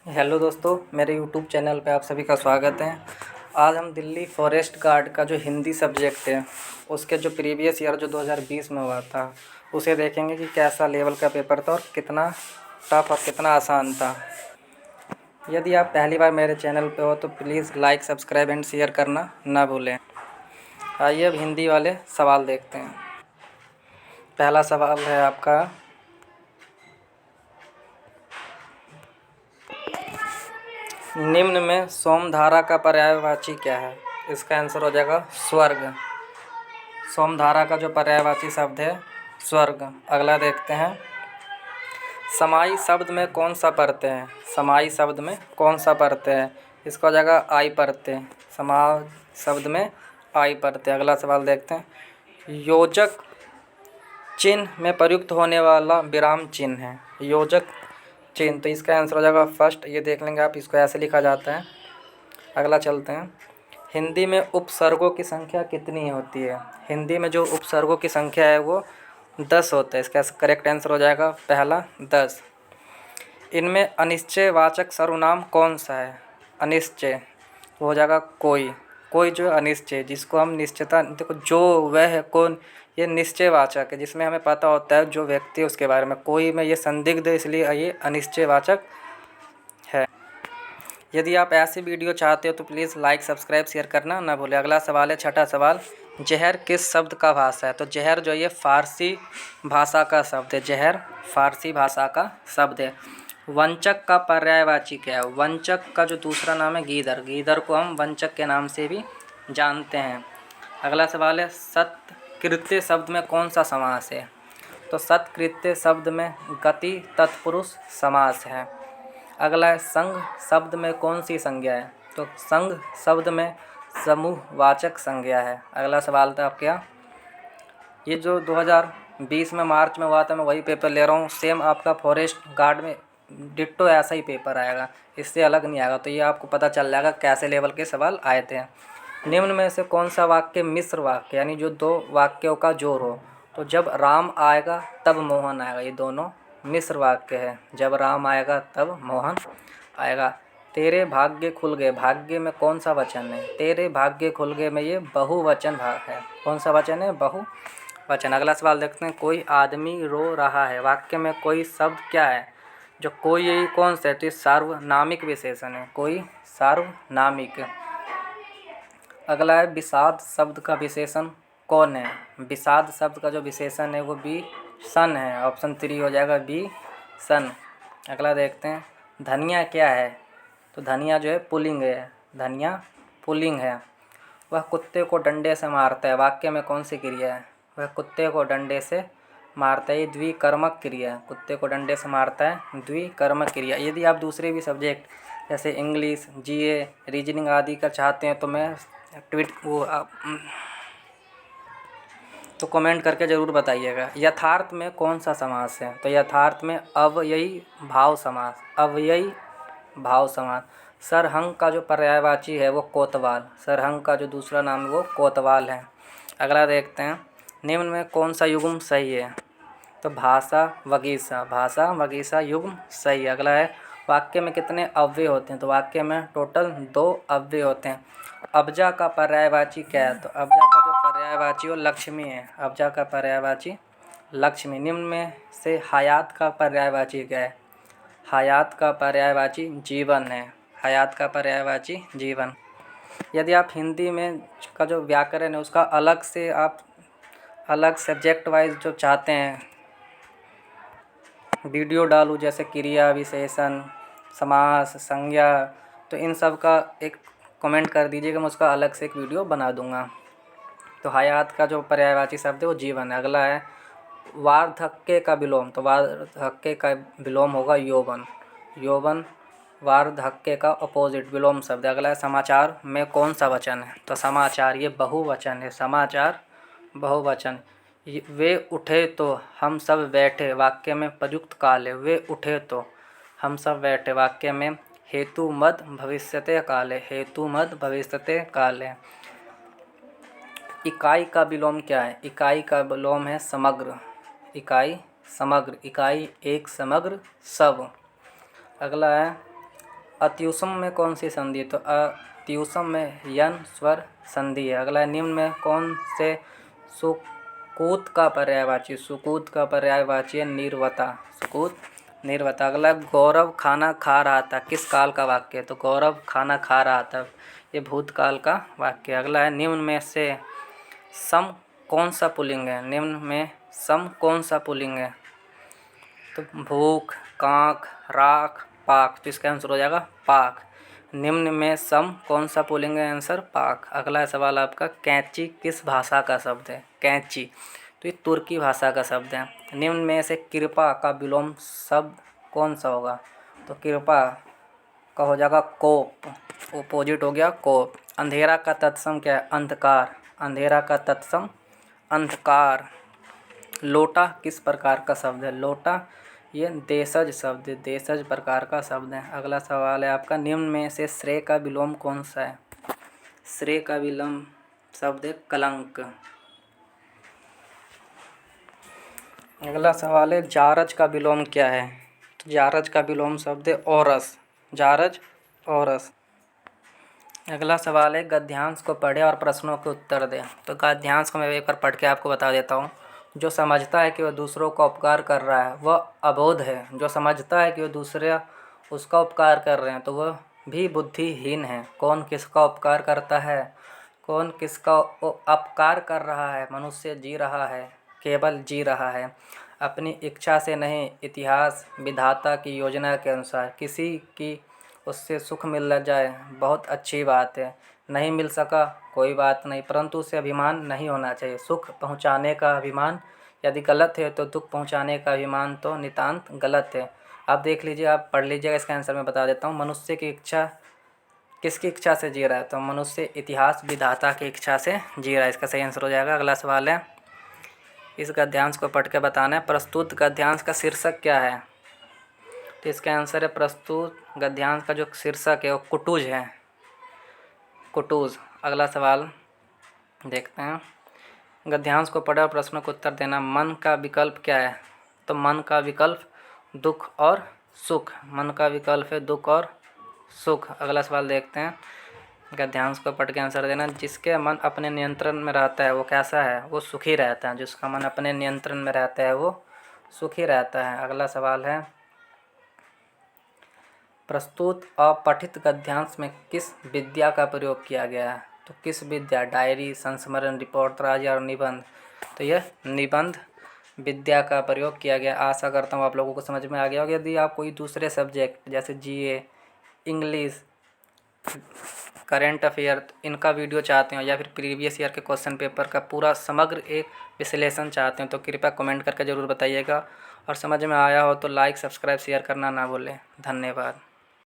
Hello दोस्तों, मेरे YouTube channel पे आप सभी का स्वागत है। आज हम दिल्ली फॉरेस्ट गार्ड का जो हिंदी सब्जेक्ट है उसके जो प्रीवियस ईयर जो 2020 में हुआ था उसे देखेंगे कि कैसा लेवल का पेपर था और कितना टफ और कितना आसान था। यदि आप पहली बार मेरे चैनल पे हो तो please like, subscribe and share करना ना भूलें। आइए अब हिंदी वाले सवाल देखते हैं। पहला सवाल है आपका, निम्न में सोमधारा का पर्यायवाची क्या है? इसका आंसर हो जाएगा स्वर्ग। सोमधारा का जो पर्यायवाची शब्द है स्वर्ग। अगला देखते हैं, समाई शब्द में कौन सा प्रत्यय है? समाई शब्द में कौन सा प्रत्यय है? इसका हो जाएगा आई प्रत्यय। समाई शब्द में आई प्रत्यय। अगला सवाल देखते हैं, योजक चिन्ह में प्रयुक्त होने वाला विराम चिन्ह है। योजक चिन्ह, तो इसका आंसर हो जाएगा फर्स्ट। ये देख लेंगे आप, इसको ऐसे लिखा जाता है। अगला चलते हैं, हिंदी में उपसर्गों की संख्या कितनी होती है? हिंदी में जो उपसर्गों की संख्या है वो 10 होता है। इसका करेक्ट आंसर हो जाएगा पहला 10। इनमें अनिश्चयवाचक सर्वनाम कौन सा है? अनिश्चय वो हो जाएगा कोई। कोई जो अनिश्चय, जिसको हम निश्चयता, देखो जो वह कौन, ये निश्चयवाचक है जिसमें हमें पता होता है जो व्यक्ति है उसके बारे में। कोई में ये संदिग्ध है, इसलिए ये अनिश्चयवाचक है। यदि आप ऐसी वीडियो चाहते हो तो प्लीज़ लाइक, सब्सक्राइब, शेयर करना ना भूलें। अगला सवाल है, छठा सवाल, जहर किस शब्द का भाषा है? तो जहर जो ये फारसी भाषा का शब्द है। जहर फारसी भाषा का शब्द है। वंचक का पर्यायवाची क्या है? वंचक का जो दूसरा नाम है गीदड़। गीदड़ को हम वंचक के नाम से भी जानते हैं। अगला सवाल है, सत्कृत्य शब्द में कौन सा समास है? तो सत्कृत्य शब्द में गति तत्पुरुष समास है। अगला है, संघ शब्द में कौन सी संज्ञा है? तो संघ शब्द में समूहवाचक संज्ञा है। अगला सवाल था आपके यहाँ, ये जो 2020 में मार्च में हुआ था, मैं वही पेपर ले रहा हूँ। सेम आपका फॉरेस्ट गार्ड में डिट्टो ऐसा ही पेपर आएगा, इससे अलग नहीं आएगा। तो ये आपको पता चल जाएगा कैसे लेवल के सवाल आए थे। निम्न में से कौन सा वाक्य मिश्र वाक्य, यानी जो दो वाक्यों का जोड़ हो? तो जब राम आएगा तब मोहन आएगा, ये दोनों मिश्र वाक्य है। जब राम आएगा तब मोहन आएगा। तेरे भाग्य खुल गए, भाग्य में कौन सा वचन है? तेरे भाग्य खुल गए में ये बहुवचन भाग है। कौन सा वचन है? बहुवचन। अगला सवाल देखते हैं, कोई आदमी रो रहा है, वाक्य में कोई शब्द क्या है? जो कोई, यही कौन सा है? तो ये सार्वनामिक विशेषण है। कोई सार्वनामिक। अगला है, विषाद शब्द का विशेषण कौन है? विषाद शब्द का जो विशेषण है वो विषण है। ऑप्शन 3 हो जाएगा विषण। अगला देखते हैं, धनिया क्या है? तो धनिया जो है पुल्लिंग है। धनिया पुल्लिंग है। वह कुत्ते को डंडे से मारता है, वाक्य में कौन सी क्रिया है? वह कुत्ते को डंडे से मारता है, ये द्विकर्मक क्रिया है। कुत्ते को डंडे से मारता है, द्विकर्मक क्रिया। यदि आप दूसरे भी सब्जेक्ट जैसे इंग्लिश, जीए, रीजनिंग आदि का चाहते हैं तो मैं तो कमेंट करके ज़रूर बताइएगा। यथार्थ में कौन सा समास है? तो यथार्थ में अव्ययी भाव समास। अव्ययी भाव समास। सरहंग का जो पर्यायवाची है वो कोतवाल। सरहंग का जो दूसरा नाम है वो कोतवाल है। अगला देखते हैं, निम्न में कौन सा युग्म सही है? तो भाषा वगीसा। भाषा वगीसा युग्म सही। अगला है, वाक्य में कितने अव्यय होते हैं? तो वाक्य में टोटल 2 अव्यय होते हैं। अब्जा का पर्यायवाची क्या है? तो अब्जा का जो पर्यायवाची वो लक्ष्मी है। अब्जा का पर्यायवाची लक्ष्मी। निम्न में से हयात का पर्यायवाची क्या है? हयात का पर्यायवाची जीवन है। हयात का पर्यायवाची जीवन। यदि आप हिंदी में का जो व्याकरण है उसका अलग से आप अलग सब्जेक्ट वाइज जो चाहते हैं वीडियो डालूँ, जैसे क्रिया, विशेषण, समास, संज्ञा, तो इन सब का एक कमेंट कर दीजिएगा, मैं उसका अलग से एक वीडियो बना दूंगा। तो हयात का जो पर्यायवाची शब्द है वो जीवन है। अगला है, वार्धक्य का विलोम। तो वार्धक्य का विलोम होगा यौवन। यौवन वार्धक्य का अपोजिट विलोम शब्द है। अगला है, समाचार में कौन सा वचन है? तो समाचार ये बहुवचन है। समाचार बहुवचन। वे उठे तो हम सब बैठे, वाक्य में प्रयुक्त काल है। वे उठे तो हम सब बैठे, वाक्य में हेतु मद भविष्यते काल है। हेतु मद भविष्यते काल है। इकाई का विलोम क्या है? इकाई का विलोम है समग्र। इकाई समग्र। इकाई एक समग्र सब। अगला है, अत्युष्म में कौन सी संधि है? तो अत्युष्म में यन स्वर संधि है। अगला, निम्न में कौन से सुकूत का पर्यायवाची? सुकूत का पर्यायवाची है निर्वता। सुकूत, निर्वता। अगला, गौरव खाना खा रहा था, किस काल का वाक्य है? तो गौरव खाना खा रहा था, ये भूतकाल का वाक्य। अगला है, निम्न में से सम कौन सा पुल्लिंग है? निम्न में सम कौन सा पुल्लिंग है? तो भूख, कांख, राख, पाक। तो इसका आंसर हो जाएगा पाक। निम्न में सम कौन सा पुल्लिंग है? आंसर पाक। अगला सवाल आपका, कैंची किस भाषा का शब्द है? कैंची, तो ये तुर्की भाषा का शब्द है। निम्न में से कृपा का विलोम शब्द कौन सा होगा? तो कृपा का हो जाएगा कोप, ओपोजिट हो गया कोप। अंधेरा का तत्सम क्या है? अंधकार। अंधेरा का तत्सम अंधकार। लोटा किस प्रकार का शब्द है? लोटा ये देशज शब्द, देशज प्रकार का शब्द है। अगला सवाल है आपका, निम्न में से श्रेय का विलोम कौन सा है? श्रेय का विलोम शब्द है कलंक। अगला सवाल है, जारज का विलोम क्या है? तो जारज का विलोम शब्द है औरस। जारज, औरस। अगला सवाल है, गद्यांश को पढ़े और प्रश्नों के उत्तर दें। तो गद्यांश को मैं एक बार पढ़ के आपको बता देता हूँ। जो समझता है कि वह दूसरों का उपकार कर रहा है वह अबोध है। जो समझता है कि वह दूसरे उसका उपकार कर रहे हैं तो वह भी बुद्धिहीन है। कौन किसका उपकार करता है? कौन किसका अपकार कर रहा है? मनुष्य जी रहा है, केवल जी रहा है, अपनी इच्छा से नहीं, इतिहास विधाता की योजना के अनुसार। किसी की उससे सुख मिल जाए बहुत अच्छी बात है, नहीं मिल सका कोई बात नहीं, परंतु उसे अभिमान नहीं होना चाहिए। सुख पहुंचाने का अभिमान यदि गलत है तो दुख पहुंचाने का अभिमान तो नितांत गलत है। आप देख लीजिए, आप पढ़ लीजिएगा, इसका आंसर मैं बता देता हूँ। मनुष्य की इच्छा किसकी इच्छा से जी रहा है? तो मनुष्य इतिहास विधाता की इच्छा से जी रहा है, इसका सही आंसर हो जाएगा। अगला सवाल है, इस गद्यांश को पढ़ के बताना है, प्रस्तुत गद्यांश का शीर्षक क्या है? तो इसका आंसर है, प्रस्तुत गद्यांश का जो शीर्षक है वो कुटुज है, कुटुज। अगला सवाल देखते हैं, गद्यांश को पढ़े और प्रश्नों को उत्तर देना। मन का विकल्प क्या है? तो मन का विकल्प दुख और सुख। मन का विकल्प है दुख और सुख। अगला सवाल देखते हैं, गद्यांश को पढ़ के आंसर देना। जिसके मन अपने नियंत्रण में रहता है वो कैसा है? वो सुखी रहता है। जिसका मन अपने नियंत्रण में रहता है वो सुखी रहता है। अगला सवाल है, प्रस्तुत अपठित गद्यांश में किस विद्या का प्रयोग किया गया है? तो किस विद्या? डायरी, संस्मरण, रिपोर्ट, राज्य और निबंध। तो यह निबंध विद्या का प्रयोग किया गया। आशा करता हूँ आप लोगों को समझ में आ गया होगा। यदि आप कोई दूसरे सब्जेक्ट जैसे जीए, इंग्लिश, करेंट अफेयर इनका वीडियो चाहते हो या फिर प्रीवियस ईयर के क्वेश्चन पेपर का पूरा समग्र एक विश्लेषण चाहते हो तो कृपया कमेंट करके ज़रूर बताइएगा। और समझ में आया हो तो लाइक, सब्सक्राइब, शेयर करना ना भूलें। धन्यवाद।